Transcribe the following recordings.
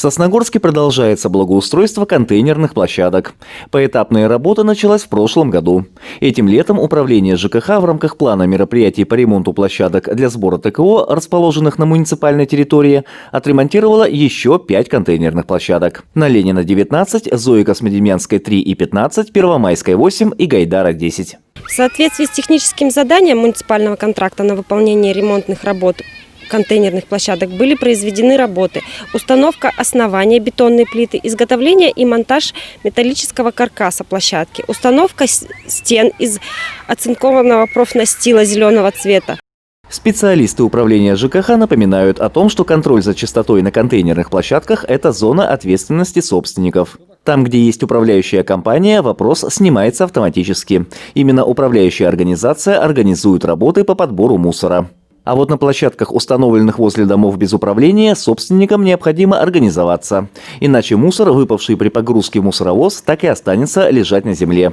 Сосногорске продолжается благоустройство контейнерных площадок. Поэтапная работа началась в прошлом году. Этим летом управление ЖКХ в рамках плана мероприятий по ремонту площадок для сбора ТКО, расположенных на муниципальной территории, отремонтировало еще 5 контейнерных площадок. На Ленина 19, Зои Космодемьянской 3 и 15, Первомайской 8 и Гайдара 10. В соответствии с техническим заданием муниципального контракта на выполнение ремонтных работ контейнерных площадок были произведены работы: установка основания бетонной плиты, изготовление и монтаж металлического каркаса площадки, установка стен из оцинкованного профнастила зеленого цвета. Специалисты управления ЖКХ напоминают о том, что контроль за чистотой на контейнерных площадках – это зона ответственности собственников. Там, где есть управляющая компания, вопрос снимается автоматически. Именно управляющая организация организует работы по подбору мусора. А вот на площадках, установленных возле домов без управления, собственникам необходимо организоваться. Иначе мусор, выпавший при погрузке в мусоровоз, так и останется лежать на земле.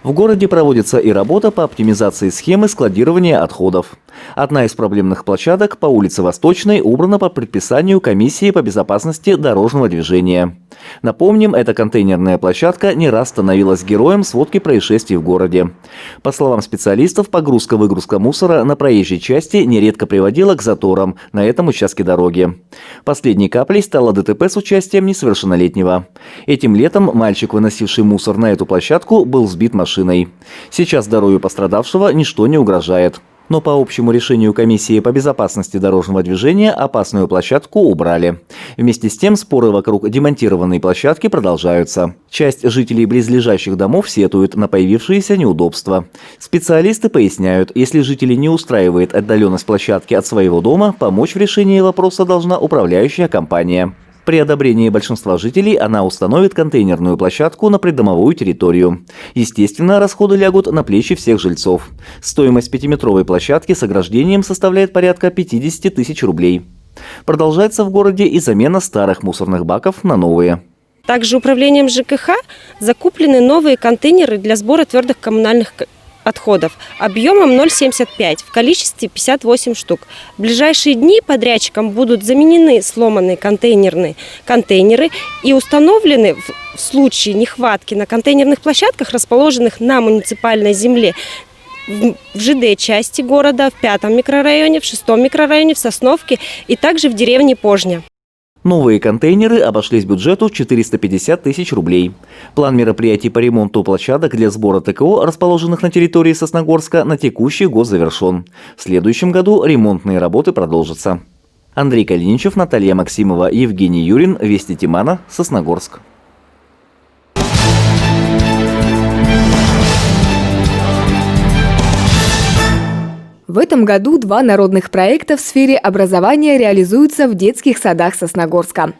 В городе проводится и работа по оптимизации схемы складирования отходов. Одна из проблемных площадок по улице Восточной убрана по предписанию Комиссии по безопасности дорожного движения. Напомним, эта контейнерная площадка не раз становилась героем сводки происшествий в городе. По словам специалистов, погрузка-выгрузка мусора на проезжей части нередко приводила к заторам на этом участке дороги. Последней каплей стало ДТП с участием несовершеннолетнего. Этим летом мальчик, выносивший мусор на эту площадку, был сбит машиной. Сейчас здоровью пострадавшего ничто не угрожает. Но по общему решению Комиссии по безопасности дорожного движения опасную площадку убрали. Вместе с тем споры вокруг демонтированной площадки продолжаются. Часть жителей близлежащих домов сетует на появившиеся неудобства. Специалисты поясняют, если жителей не устраивает отдаленность площадки от своего дома, помочь в решении вопроса должна управляющая компания. При одобрении большинства жителей она установит контейнерную площадку на придомовую территорию. Естественно, расходы лягут на плечи всех жильцов. Стоимость 5-метровой площадки с ограждением составляет порядка 50 тысяч рублей. Продолжается в городе и замена старых мусорных баков на новые. Также управлением ЖКХ закуплены новые контейнеры для сбора твердых коммунальных отходов объемом 0,75 в количестве 58 штук. В ближайшие дни подрядчикам будут заменены сломанные контейнеры и установлены в случае нехватки на контейнерных площадках, расположенных на муниципальной земле, в ЖД-части города, в 5-м микрорайоне, в 6-м микрорайоне, в Сосновке и также в деревне Пожня. Новые контейнеры обошлись бюджету в 450 тысяч рублей. План мероприятий по ремонту площадок для сбора ТКО, расположенных на территории Сосногорска, на текущий год завершен. В следующем году ремонтные работы продолжатся. Андрей Калиничев, Наталья Максимова, Евгений Юрин, Вести Тимана, Сосногорск. В этом году 2 народных проекта в сфере образования реализуются в детских садах Сосногорска.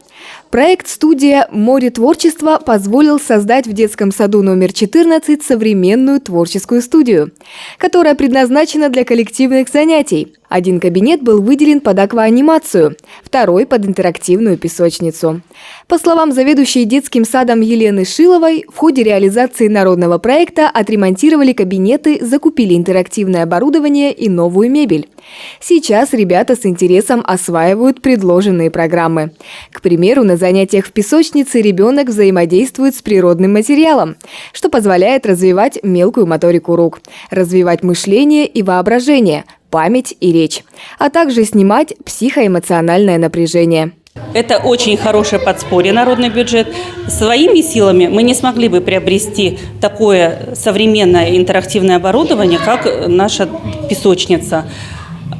Проект «Студия «Море творчества» позволил создать в детском саду номер 14 современную творческую студию, которая предназначена для коллективных занятий. Один кабинет был выделен под акваанимацию, второй – под интерактивную песочницу. По словам заведующей детским садом Елены Шиловой, в ходе реализации народного проекта отремонтировали кабинеты, закупили интерактивное оборудование и новую мебель. Сейчас ребята с интересом осваивают предложенные программы. К примеру, на занятиях в песочнице ребенок взаимодействует с природным материалом, что позволяет развивать мелкую моторику рук, развивать мышление и воображение, память и речь, а также снимать психоэмоциональное напряжение. Это очень хорошее подспорье, народный бюджет. Своими силами мы не смогли бы приобрести такое современное интерактивное оборудование, как наша песочница.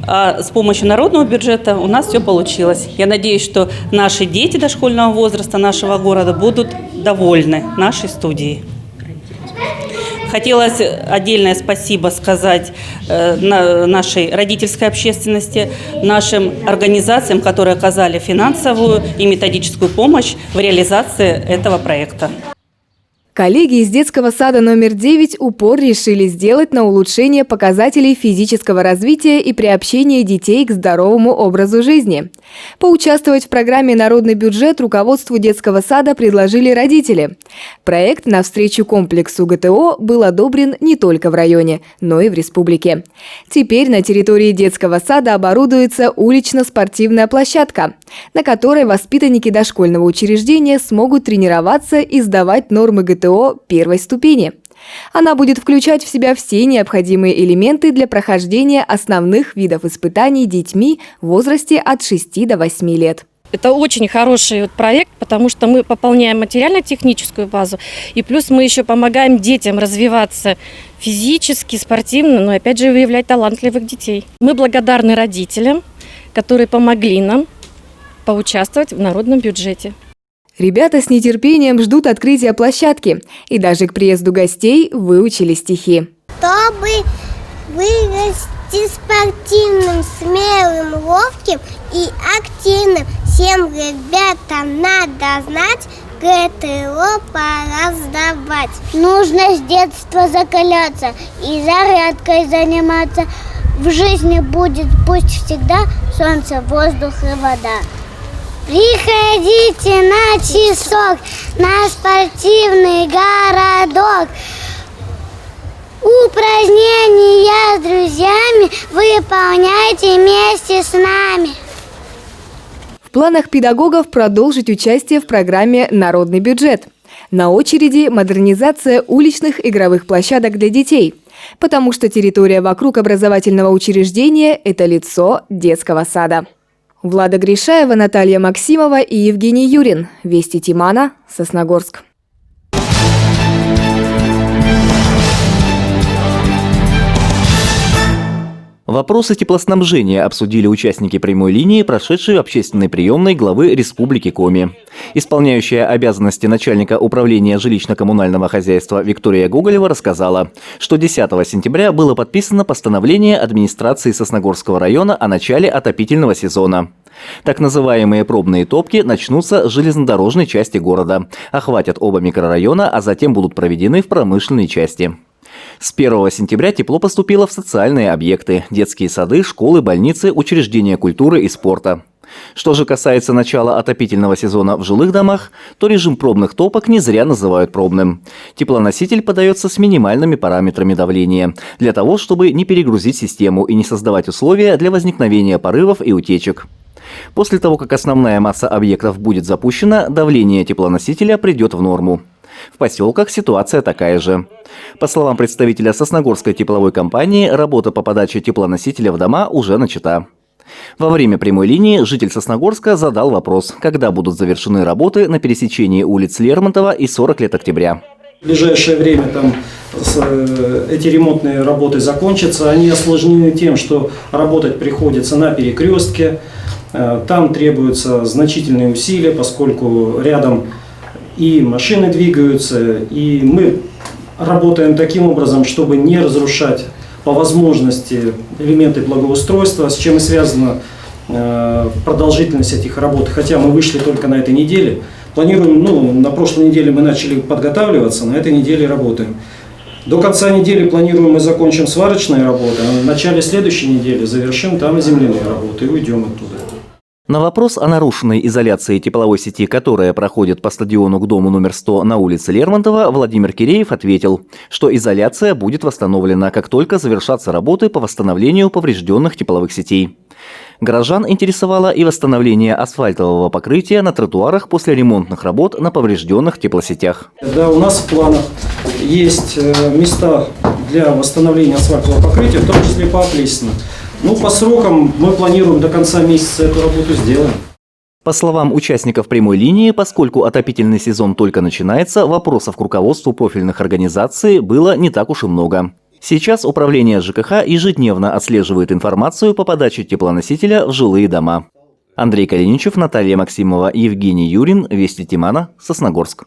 А с помощью народного бюджета у нас все получилось. Я надеюсь, что наши дети дошкольного возраста нашего города будут довольны нашей студией. Хотелось отдельное спасибо сказать нашей родительской общественности, нашим организациям, которые оказали финансовую и методическую помощь в реализации этого проекта. Коллеги из детского сада номер 9 упор решили сделать на улучшение показателей физического развития и приобщения детей к здоровому образу жизни. Поучаствовать в программе «Народный бюджет» руководству детского сада предложили родители. Проект «Навстречу комплексу ГТО» был одобрен не только в районе, но и в республике. Теперь на территории детского сада оборудуется улично-спортивная площадка, на которой воспитанники дошкольного учреждения смогут тренироваться и сдавать нормы ГТО первой ступени. Она будет включать в себя все необходимые элементы для прохождения основных видов испытаний детьми в возрасте от 6 до 8 лет. Это очень хороший проект, потому что мы пополняем материально-техническую базу, и плюс мы еще помогаем детям развиваться физически, спортивно, но опять же выявлять талантливых детей. Мы благодарны родителям, которые помогли нам поучаствовать в народном бюджете. Ребята с нетерпением ждут открытия площадки и даже к приезду гостей выучили стихи. Чтобы вырасти спортивным, смелым, ловким и активным, всем ребятам надо знать, ГТО пора сдавать. Нужно с детства закаляться и зарядкой заниматься. В жизни будет пусть всегда солнце, воздух и вода. Приходите на часок, на спортивный городок. Упражнения с друзьями выполняйте вместе с нами. В планах педагогов продолжить участие в программе «Народный бюджет». На очереди модернизация уличных игровых площадок для детей, потому что территория вокруг образовательного учреждения – это лицо детского сада. Влада Гришаева, Наталья Максимова и Евгений Юрин. Вести Тимана, Сосногорск. Вопросы теплоснабжения обсудили участники прямой линии, прошедшей общественной приемной главы Республики Коми. Исполняющая обязанности начальника управления жилищно-коммунального хозяйства Виктория Гоголева рассказала, что 10 сентября было подписано постановление администрации Сосногорского района о начале отопительного сезона. Так называемые пробные топки начнутся с железнодорожной части города, охватят оба микрорайона, а затем будут проведены в промышленной части. С 1 сентября тепло поступило в социальные объекты – детские сады, школы, больницы, учреждения культуры и спорта. Что же касается начала отопительного сезона в жилых домах, то режим пробных топок не зря называют пробным. Теплоноситель подается с минимальными параметрами давления, для того, чтобы не перегрузить систему и не создавать условия для возникновения порывов и утечек. После того, как основная масса объектов будет запущена, давление теплоносителя придет в норму. В поселках ситуация такая же. По словам представителя Сосногорской тепловой компании, работа по подаче теплоносителя в дома уже начата. Во время прямой линии житель Сосногорска задал вопрос, когда будут завершены работы на пересечении улиц Лермонтова и 40 лет октября. В ближайшее время эти ремонтные работы закончатся. Они осложнены тем, что работать приходится на перекрестке. Там требуются значительные усилия, поскольку рядом и машины двигаются, и мы работаем таким образом, чтобы не разрушать по возможности элементы благоустройства, с чем и связана продолжительность этих работ. Хотя мы вышли только на этой неделе. Планируем, на прошлой неделе мы начали подготавливаться, на этой неделе работаем. До конца недели планируем, мы закончим сварочные работы, а в начале следующей недели завершим там земляные работы и уйдем оттуда. На вопрос о нарушенной изоляции тепловой сети, которая проходит по стадиону к дому номер 100 на улице Лермонтова, Владимир Киреев ответил, что изоляция будет восстановлена, как только завершатся работы по восстановлению поврежденных тепловых сетей. Горожан интересовало и восстановление асфальтового покрытия на тротуарах после ремонтных работ на поврежденных теплосетях. Да, у нас в планах есть места для восстановления асфальтового покрытия, в том числе по оплесину. По срокам мы планируем до конца месяца эту работу сделаем. По словам участников прямой линии, поскольку отопительный сезон только начинается, вопросов к руководству профильных организаций было не так уж и много. Сейчас управление ЖКХ ежедневно отслеживает информацию по подаче теплоносителя в жилые дома. Андрей Калиничев, Наталья Максимова, Евгений Юрин, Вести Тимана, Сосногорск.